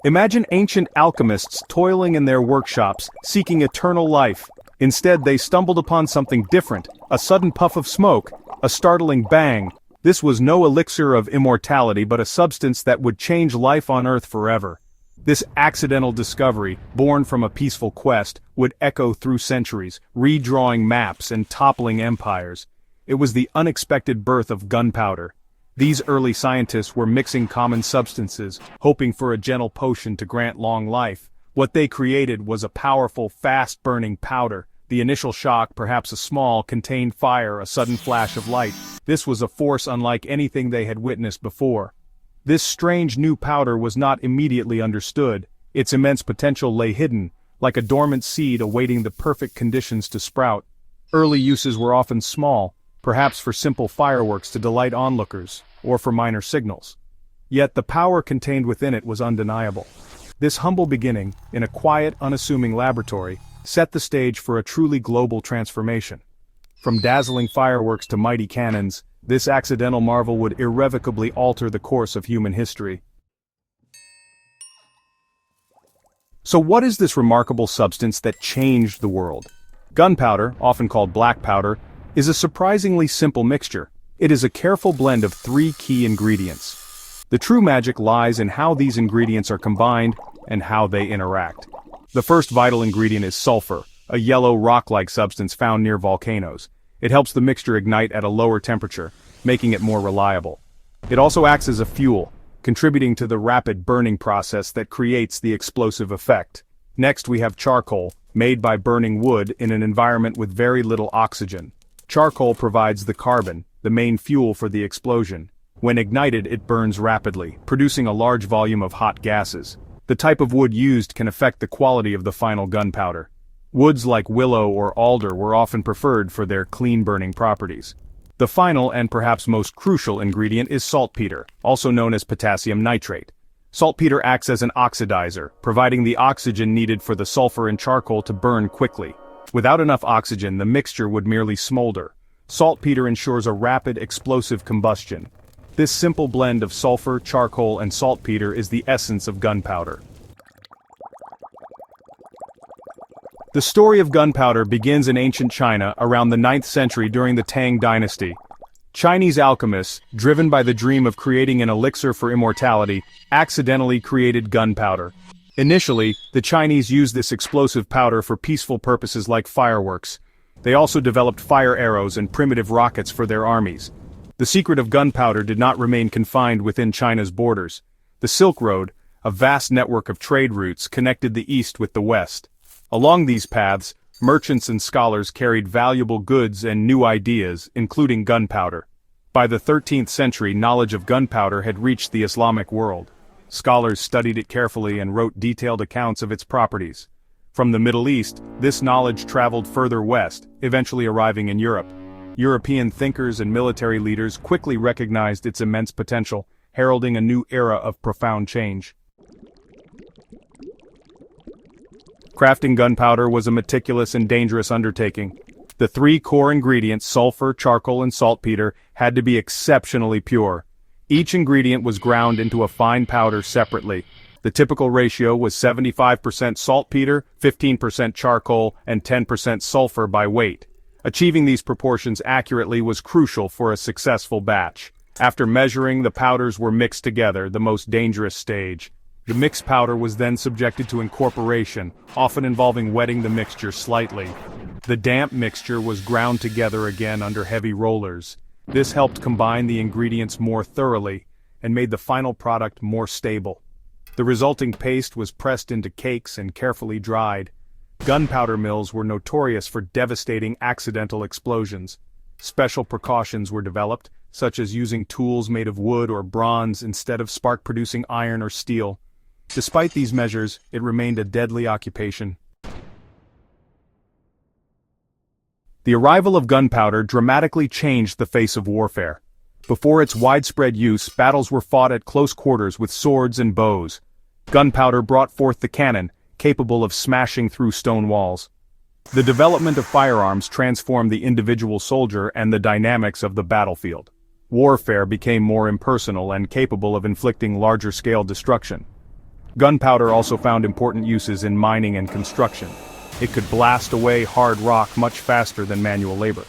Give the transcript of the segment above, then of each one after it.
Imagine ancient alchemists toiling in their workshops, seeking eternal life. Instead, they stumbled upon something different, a sudden puff of smoke, a startling bang. This was no elixir of immortality but a substance that would change life on Earth forever. This accidental discovery, born from a peaceful quest, would echo through centuries, redrawing maps and toppling empires. It was the unexpected birth of gunpowder. These early scientists were mixing common substances, hoping for a gentle potion to grant long life. What they created was a powerful, fast-burning powder. The initial shock, perhaps a small, contained fire, a sudden flash of light. This was a force unlike anything they had witnessed before. This strange new powder was not immediately understood. Its immense potential lay hidden, like a dormant seed awaiting the perfect conditions to sprout. Early uses were often small, perhaps for simple fireworks to delight onlookers, or for minor signals. Yet the power contained within it was undeniable. This humble beginning, in a quiet, unassuming laboratory, set the stage for a truly global transformation. From dazzling fireworks to mighty cannons, this accidental marvel would irrevocably alter the course of human history. So what is this remarkable substance that changed the world? Gunpowder, often called black powder, is a surprisingly simple mixture. It is a careful blend of three key ingredients. The true magic lies in how these ingredients are combined and how they interact. The first vital ingredient is sulfur, a yellow rock-like substance found near volcanoes. It helps the mixture ignite at a lower temperature, making it more reliable. It also acts as a fuel, contributing to the rapid burning process that creates the explosive effect. Next we have charcoal, made by burning wood in an environment with very little oxygen. Charcoal provides the carbon, the main fuel for the explosion. When ignited, it burns rapidly, producing a large volume of hot gases. The type of wood used can affect the quality of the final gunpowder. Woods like willow or alder were often preferred for their clean-burning properties. The final and perhaps most crucial ingredient is saltpeter, also known as potassium nitrate. Saltpeter acts as an oxidizer, providing the oxygen needed for the sulfur and charcoal to burn quickly. Without enough oxygen, the mixture would merely smolder. Saltpeter ensures a rapid, explosive combustion. This simple blend of sulfur, charcoal, and saltpeter is the essence of gunpowder. The story of gunpowder begins in ancient China around the 9th century during the Tang dynasty. Chinese alchemists, driven by the dream of creating an elixir for immortality, accidentally created gunpowder. Initially, the Chinese used this explosive powder for peaceful purposes like fireworks. They also developed fire arrows and primitive rockets for their armies. The secret of gunpowder did not remain confined within China's borders. The Silk Road, a vast network of trade routes, connected the East with the West. Along these paths, merchants and scholars carried valuable goods and new ideas, including gunpowder. By the 13th century, knowledge of gunpowder had reached the Islamic world. Scholars studied it carefully and wrote detailed accounts of its properties. From the Middle East, this knowledge traveled further west, eventually arriving in Europe. European thinkers and military leaders quickly recognized its immense potential, heralding a new era of profound change. Crafting gunpowder was a meticulous and dangerous undertaking. The three core ingredients, sulfur, charcoal, and saltpeter, had to be exceptionally pure. Each ingredient was ground into a fine powder separately. The typical ratio was 75% saltpeter, 15% charcoal, and 10% sulfur by weight. Achieving these proportions accurately was crucial for a successful batch. After measuring, the powders were mixed together, the most dangerous stage. The mixed powder was then subjected to incorporation, often involving wetting the mixture slightly. The damp mixture was ground together again under heavy rollers. This helped combine the ingredients more thoroughly, and made the final product more stable. The resulting paste was pressed into cakes and carefully dried. Gunpowder mills were notorious for devastating accidental explosions. Special precautions were developed, such as using tools made of wood or bronze instead of spark-producing iron or steel. Despite these measures, it remained a deadly occupation. The arrival of gunpowder dramatically changed the face of warfare. Before its widespread use, battles were fought at close quarters with swords and bows. Gunpowder brought forth the cannon, capable of smashing through stone walls. The development of firearms transformed the individual soldier and the dynamics of the battlefield. Warfare became more impersonal and capable of inflicting larger-scale destruction. Gunpowder also found important uses in mining and construction. It could blast away hard rock much faster than manual labor.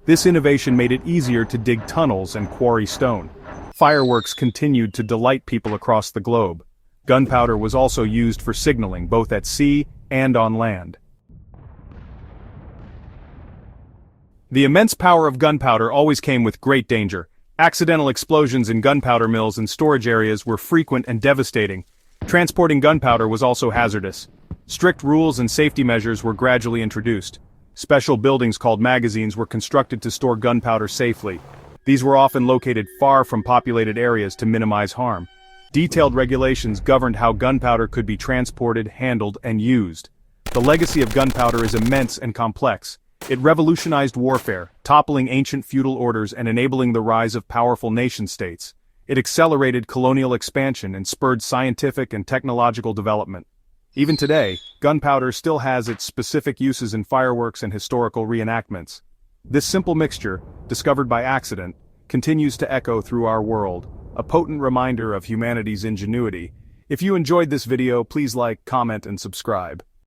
This innovation made it easier to dig tunnels and quarry stone. Fireworks continued to delight people across the globe. Gunpowder was also used for signaling both at sea and on land. The immense power of gunpowder always came with great danger. Accidental explosions in gunpowder mills and storage areas were frequent and devastating. Transporting gunpowder was also hazardous. Strict rules and safety measures were gradually introduced. Special buildings called magazines were constructed to store gunpowder safely. These were often located far from populated areas to minimize harm. Detailed regulations governed how gunpowder could be transported, handled, and used. The legacy of gunpowder is immense and complex. It revolutionized warfare, toppling ancient feudal orders and enabling the rise of powerful nation-states. It accelerated colonial expansion and spurred scientific and technological development. Even today, gunpowder still has its specific uses in fireworks and historical reenactments. This simple mixture, discovered by accident, continues to echo through our world, a potent reminder of humanity's ingenuity. If you enjoyed this video, please like, comment, and subscribe.